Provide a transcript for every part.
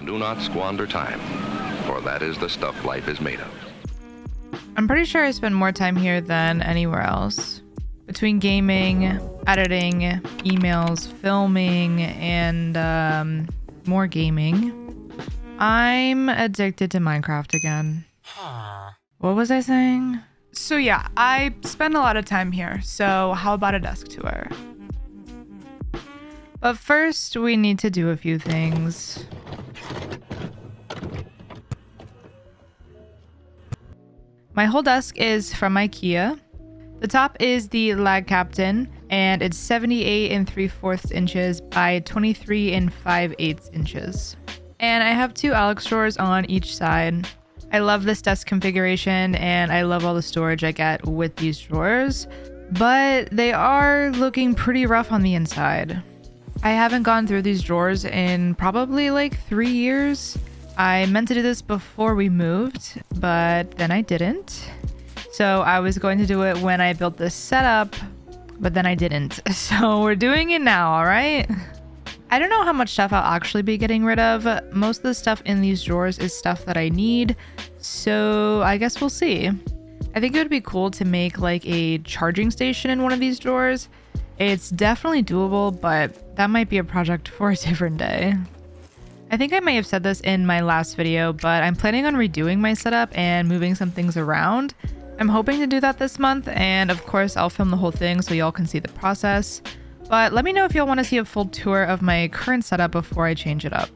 Do not squander time, for that is the stuff life is made of. I'm pretty sure I spend more time here than anywhere else. Between gaming, editing, emails, filming, and more gaming. I'm addicted to Minecraft again. What was I saying? So yeah, I spend a lot of time here, so how about a desk tour? But first, we need to do a few things. My whole desk is from IKEA. The top is the Lag Captain, and it's 78 3/4 inches by 23 5/8 inches. And I have two Alex drawers on each side. I love this desk configuration, and I love all the storage I get with these drawers, but they are looking pretty rough on the inside. I haven't gone through these drawers in probably like 3 years. I meant to do this before we moved, but then I didn't. So I was going to do it when I built this setup, but then I didn't. So we're doing it now, all right? I don't know how much stuff I'll actually be getting rid of. Most of the stuff in these drawers is stuff that I need, so I guess we'll see. I think it would be cool to make like a charging station in one of these drawers. It's definitely doable, but that might be a project for a different day. I think I may have said this in my last video, but I'm planning on redoing my setup and moving some things around. I'm hoping to do that this month, and of course I'll film the whole thing so y'all can see the process. But let me know if y'all want to see a full tour of my current setup before I change it up.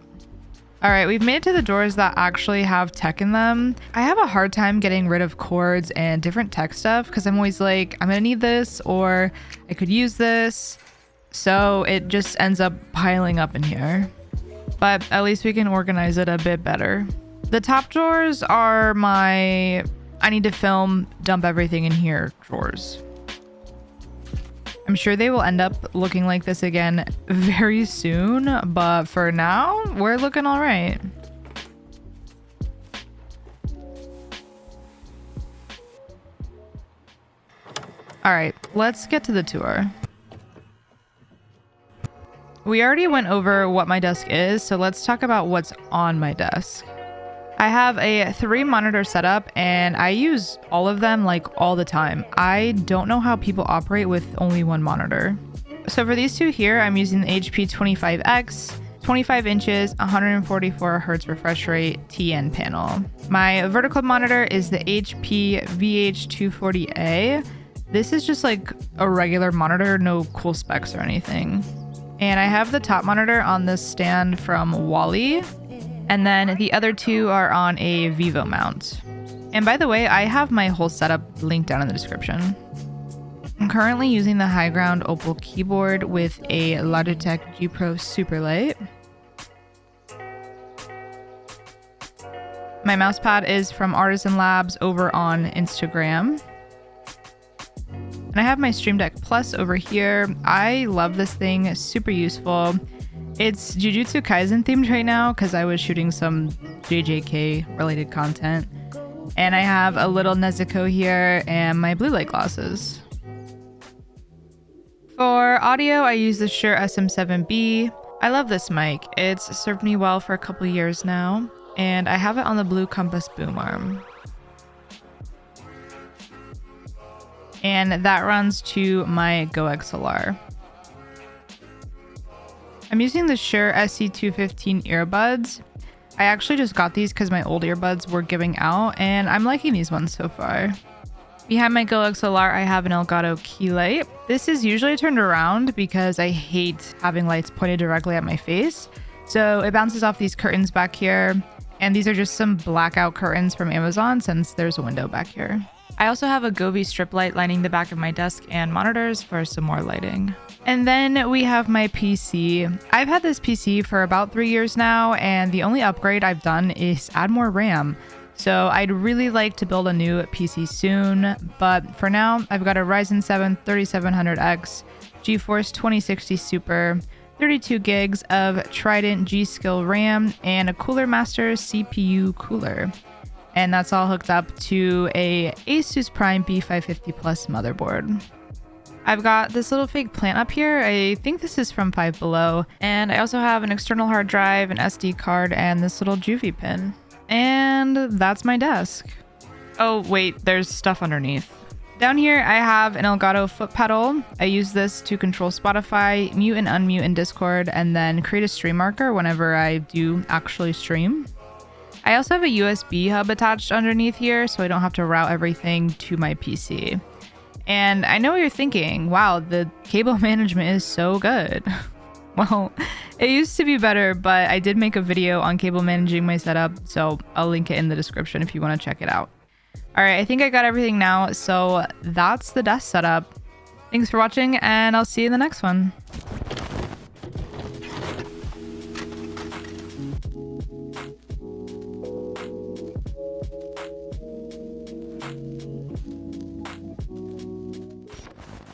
Alright, we've made it to the doors that actually have tech in them. I have a hard time getting rid of cords and different tech stuff because I'm always like, I'm gonna need this, or I could use this. So it just ends up piling up in here. But at least we can organize it a bit better. The top drawers are my I need to film, dump everything in here drawers. I'm sure they will end up looking like this again very soon, but for now, we're looking all right. All right, let's get to the tour. We already went over what my desk is, so let's talk about what's on my desk. I have a 3-monitor setup, and I use all of them like all the time. I don't know how people operate with only one monitor. So for these two here, I'm using the HP 25X, 25 inches, 144 Hz refresh rate TN panel. My vertical monitor is the HP VH240A. This is just like a regular monitor, no cool specs or anything. And I have the top monitor on this stand from Wally. And then the other two are on a Vivo mount. And by the way, I have my whole setup linked down in the description. I'm currently using the High Ground Opal keyboard with a Logitech G Pro Superlight. My mousepad is from Artisan Labs over on Instagram. And I have my Stream Deck Plus over here. I love this thing, it's super useful. It's Jujutsu Kaisen themed right now because I was shooting some JJK related content. And I have a little Nezuko here and my blue light glasses. For audio, I use the Shure SM7B. I love this mic. It's served me well for a couple years now. And I have it on the Blue Compass boom arm. And that runs to my Go XLR. I'm using the Shure SC215 earbuds. I actually just got these because my old earbuds were giving out, and I'm liking these ones so far. Behind my Go XLR, I have an Elgato key light. This is usually turned around because I hate having lights pointed directly at my face. So it bounces off these curtains back here, and these are just some blackout curtains from Amazon since there's a window back here. I also have a Govee strip light lining the back of my desk and monitors for some more lighting. And then we have my PC. I've had this PC for about 3 years now, and the only upgrade I've done is add more RAM. So I'd really like to build a new PC soon, but for now, I've got a Ryzen 7 3700X, GeForce 2060 Super, 32 gigs of Trident G-Skill RAM, and a Cooler Master CPU cooler. And that's all hooked up to a Asus Prime B550 Plus motherboard. I've got this little fake plant up here. I think this is from Five Below. And I also have an external hard drive, an SD card, and this little juvie pin. And that's my desk. Oh, wait, there's stuff underneath. Down here, I have an Elgato foot pedal. I use this to control Spotify, mute and unmute in Discord, and then create a stream marker whenever I do actually stream. I also have a USB hub attached underneath here, so I don't have to route everything to my PC. And I know what you're thinking, wow, the cable management is so good. Well, it used to be better, but I did make a video on cable managing my setup, so I'll link it in the description if you want to check it out. All right, I think I got everything now, so that's the desk setup. Thanks for watching, and I'll see you in the next one.